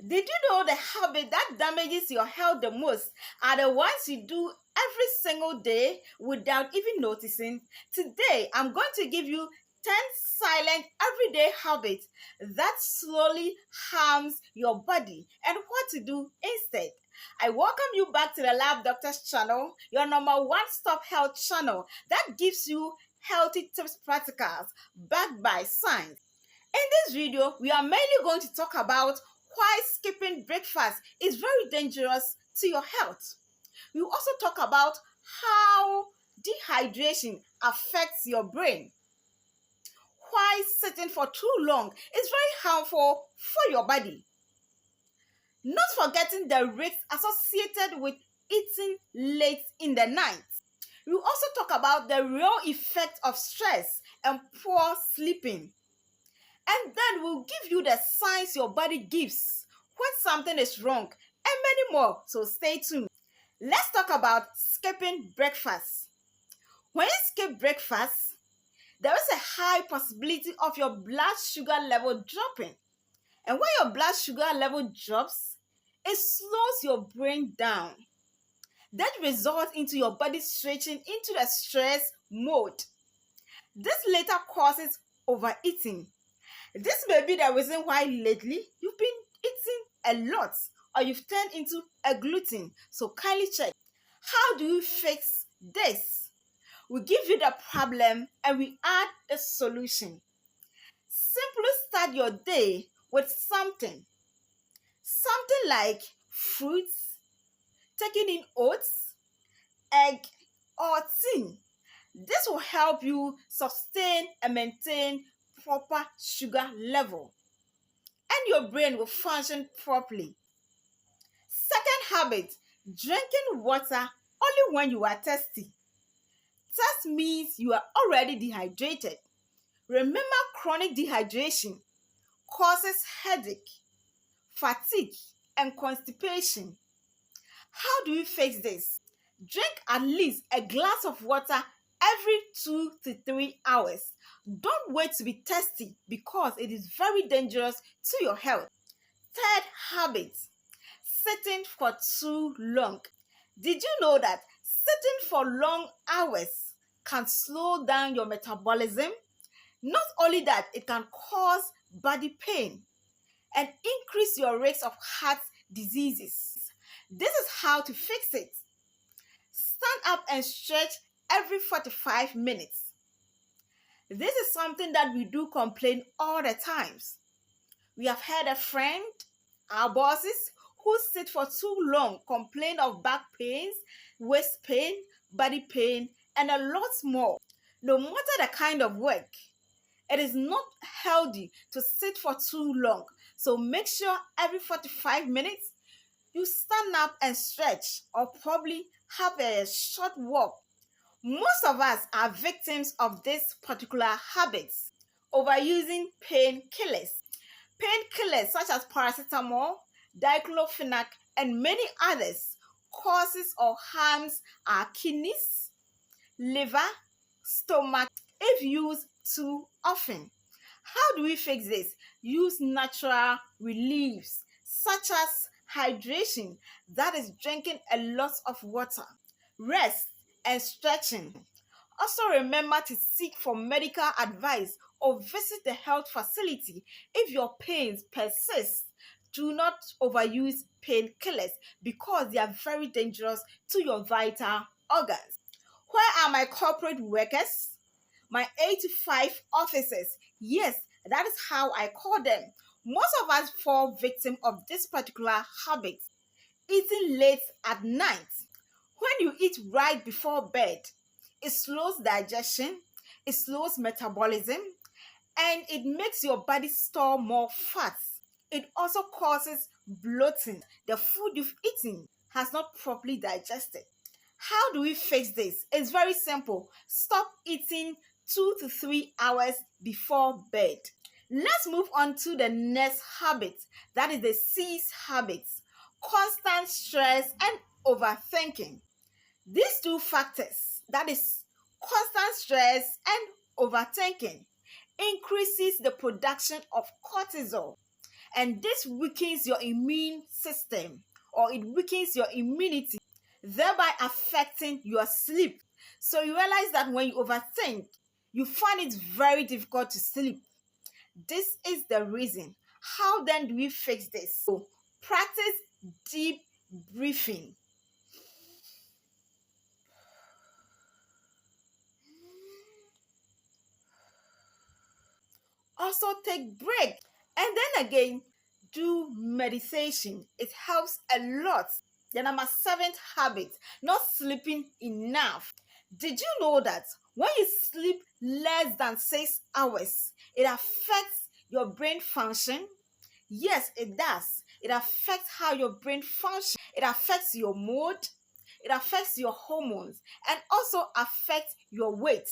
Did you know the habit that damages your health the most are the ones you do every single day without even noticing? Today, I'm going to give you 10 silent everyday habits that slowly harms your body and what to do instead. I welcome you back to the Lab Doctors channel, your number one stop health channel that gives you healthy tips practicals backed by science. In this video, we are mainly going to talk about why skipping breakfast is very dangerous to your health. We will also talk about how dehydration affects your brain, why sitting for too long is very harmful for your body, not forgetting the risks associated with eating late in the night. We will also talk about the real effect of stress and poor sleeping. And then we'll give you the signs your body gives when something is wrong and many more. So stay tuned. Let's talk about skipping breakfast. When you skip breakfast, there is a high possibility of your blood sugar level dropping. And when your blood sugar level drops, it slows your brain down. That results into your body switching into the stress mode. This later causes overeating. This may be the reason why lately you've been eating a lot or you've turned into a gluten. So kindly check. How do you fix this? We give you the problem and we add the solution. Simply start your day with something. Something like fruits, taking in oats, egg, or tea. This will help you sustain and maintain proper sugar level and your brain will function properly. Second habit, drinking water only when you are thirsty. Thirst means you are already dehydrated. Remember, chronic dehydration causes headache, fatigue, and constipation. How do you fix this? Drink at least a glass of water every 2 to 3 hours. Don't wait to be thirsty because it is very dangerous to your health. Third habit, sitting for too long. Did you know that sitting for long hours can slow down your metabolism? Not only that, it can cause body pain and increase your risk of heart diseases. This is how to fix it. Stand up and stretch every 45 minutes. This is something that we do complain all the times. We have had a friend, our bosses, who sit for too long, complain of back pains, waist pain, body pain, and a lot more. No matter the kind of work, it is not healthy to sit for too long. So make sure every 45 minutes you stand up and stretch or probably have a short walk. Most of us are victims of this particular habit, overusing painkillers. Painkillers such as paracetamol, diclofenac, and many others causes or harms our kidneys, liver, stomach if used too often. How do we fix this? Use natural reliefs such as hydration, that is drinking a lot of water, rest, and stretching. Also remember to seek for medical advice or visit the health facility if your pains persist. Do not overuse painkillers because they are very dangerous to your vital organs. Where are my corporate workers? My 8 to 5 officers. Yes, that is how I call them. Most of us fall victim of this particular habit, eating late at night. When you eat right before bed, it slows digestion, it slows metabolism, and it makes your body store more fat. It also causes bloating. The food you've eaten has not properly digested. How do we fix this? It's very simple. Stop eating 2 to 3 hours before bed. Let's move on to the next habit, that is the C's habits, constant stress and overthinking. These two factors, that is constant stress and overthinking, increases the production of cortisol. and this weakens your immune system, or it weakens your immunity, thereby affecting your sleep. So you realize that when you overthink, you find it very difficult to sleep. This is the reason. How then do we fix this? So practice deep breathing. Also take break, and then again do meditation. It helps a lot. The number 7th habit, not sleeping enough. Did you know that when you sleep less than 6 hours, it affects your brain function? Yes, it does. It affects how your brain functions. It affects your mood. It affects your hormones, and also affects your weight.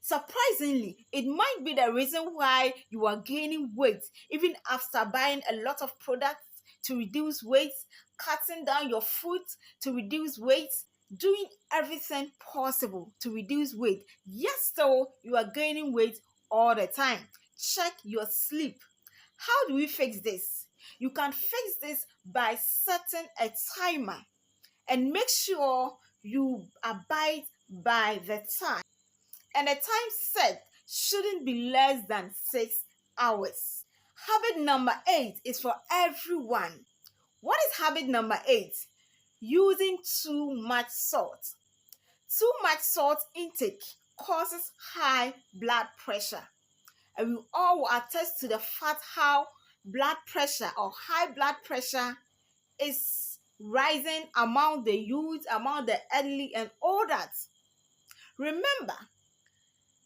Surprisingly, it might be the reason why you are gaining weight even after buying a lot of products to reduce weight, cutting down your food to reduce weight, doing everything possible to reduce weight. Yet still, you are gaining weight all the time. Check your sleep. How do we fix this? You can fix this by setting a timer and make sure you abide by the time. And the time set shouldn't be less than 6 hours. Habit number 8 is for everyone. What is habit number 8? Using too much salt. Too much salt intake causes high blood pressure. And we all will attest to the fact how blood pressure or high blood pressure is rising among the youth, among the elderly, and all that. Remember,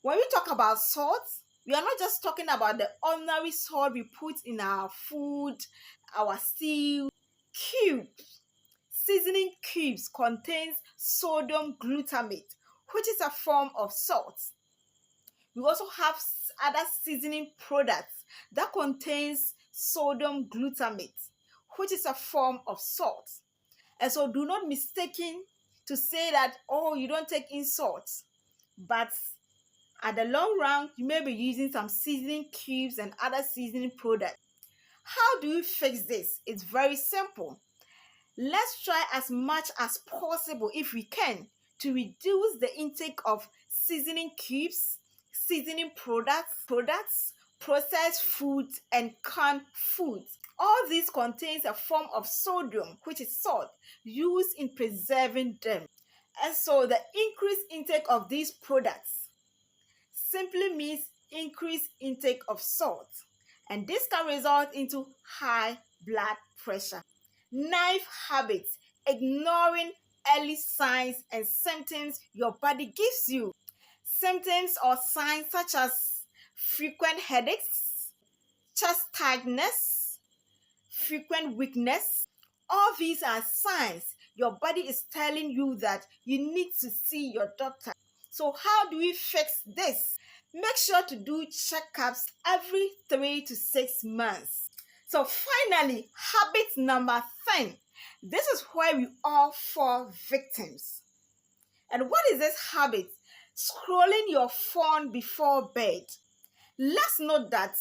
when we talk about salt, we are not just talking about the ordinary salt we put in our food, our stew. Cubes, seasoning cubes contains sodium glutamate, which is a form of salt. We also have other seasoning products that contains sodium glutamate, which is a form of salt. And so do not mistaken to say that, oh, you don't take in salt. But at the long run, you may be using some seasoning cubes and other seasoning products. How do you fix this? It's very simple. Let's try as much as possible, if we can, to reduce the intake of seasoning cubes, seasoning products, processed foods, and canned foods. All these contains a form of sodium, which is salt, used in preserving them. And so the increased intake of these products simply means increased intake of salt. And this can result into high blood pressure. 9th habit, ignoring early signs and symptoms your body gives you. Symptoms or signs such as frequent headaches, chest tightness, frequent weakness. All these are signs your body is telling you that you need to see your doctor. So how do we fix this? Make sure to do checkups every 3 to 6 months. So finally, habit number 10. This is where we all fall victims. And what is this habit? Scrolling your phone before bed. Let's note that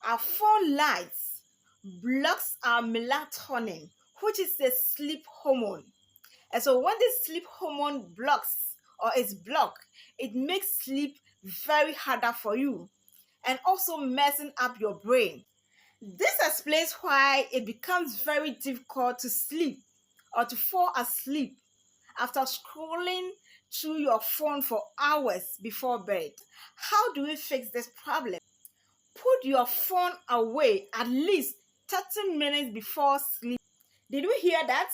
our phone lights blocks our melatonin, which is the sleep hormone. And so when this sleep hormone blocks or is blocked, it makes sleep very harder for you and also messing up your brain. This explains why it becomes very difficult to sleep or to fall asleep after scrolling through your phone for hours before bed. How do we fix this problem? Put your phone away at least 30 minutes before sleep. Did we hear that?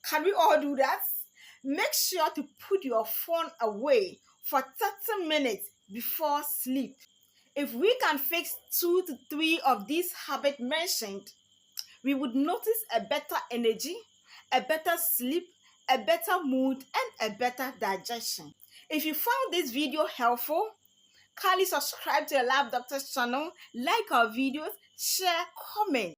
Can we all do that? Make sure to put your phone away for 30 minutes before sleep. If we can fix 2 to 3 of these habits mentioned, we would notice a better energy, a better sleep, a better mood, and a better digestion. If you found this video helpful, kindly subscribe to the Lab Doctor's channel, like our videos, share, comment.